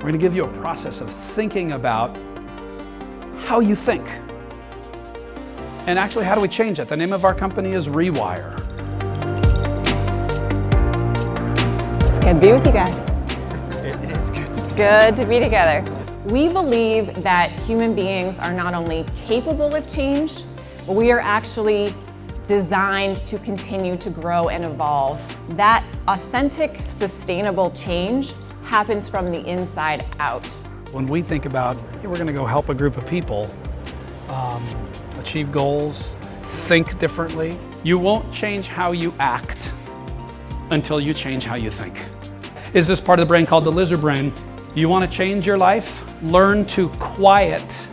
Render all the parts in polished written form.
We're going to give you a process of thinking about how you think. And actually, how do we change it? The name of our company is Rewire. It's good to be with you guys. It is good to be. Good to be together. We believe that human beings are not only capable of change, but we are actually designed to continue to grow and evolve. That authentic, sustainable change happens from the inside out. When we think about, hey, we're going to go help a group of people achieve goals, think differently, you won't change how you act until you change how you think. Is this part of the brain called the lizard brain? You want to change your life? Learn to quiet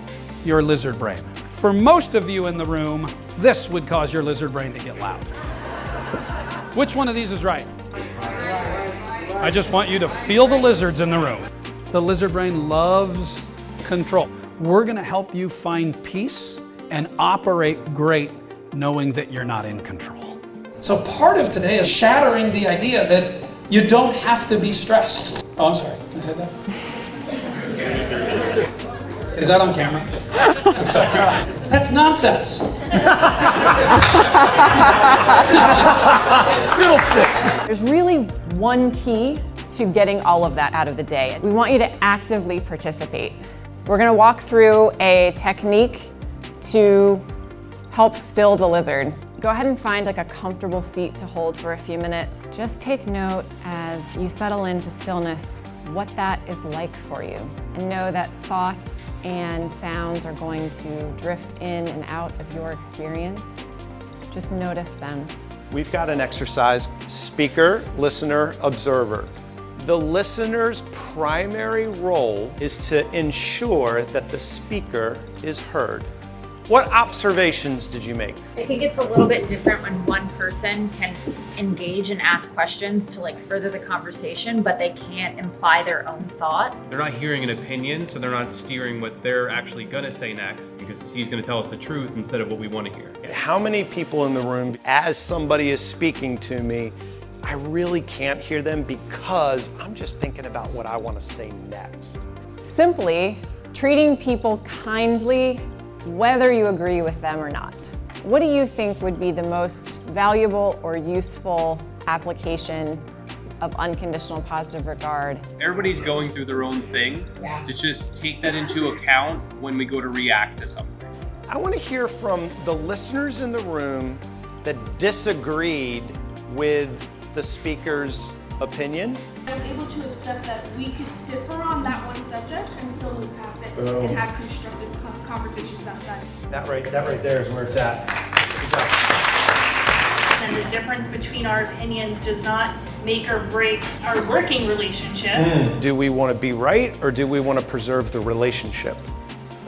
your lizard brain. For most of you in the room, this would cause your lizard brain to get loud. Which one of these is right? I just want you to feel the lizards in the room. The lizard brain loves control. We're going to help you find peace and operate great knowing that you're not in control. So part of today is shattering the idea that you don't have to be stressed. Oh, I'm sorry. Can I say that? Is that on camera? I'm sorry. That's nonsense. Fiddlesticks. There's really one key to getting all of that out of the day. We want you to actively participate. We're going to walk through a technique to help still the lizard. Go ahead and find like a comfortable seat to hold for a few minutes. Just take note as you settle into stillness what that is like for you. And know that thoughts and sounds are going to drift in and out of your experience. Just notice them. We've got an exercise, speaker, listener, observer. The listener's primary role is to ensure that the speaker is heard. What observations did you make? I think it's a little bit different when one person can engage and ask questions to further the conversation, but they can't imply their own thought. They're not hearing an opinion, so they're not steering what they're actually gonna say next, because he's gonna tell us the truth instead of what we want to hear. How many people in the room, as somebody is speaking to me, I really can't hear them because I'm just thinking about what I want to say next? Simply treating people kindly, whether you agree with them or not. What do you think would be the most valuable or useful application of unconditional positive regard? Everybody's going through their own thing. Yeah. To just take that into account when we go to react to something. I want to hear from the listeners in the room that disagreed with the speaker's opinion. I was able to accept that we could differ on that one subject and still move past it and have constructive conversations outside. That right there is where it's at. Good job. And the difference between our opinions does not make or break our working relationship. Do we want to be right or do we want to preserve the relationship?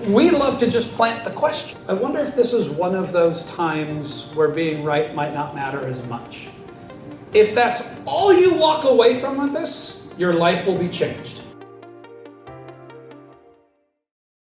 We love to just plant the question. I wonder if this is one of those times where being right might not matter as much. If that's all you walk away from with this, your life will be changed.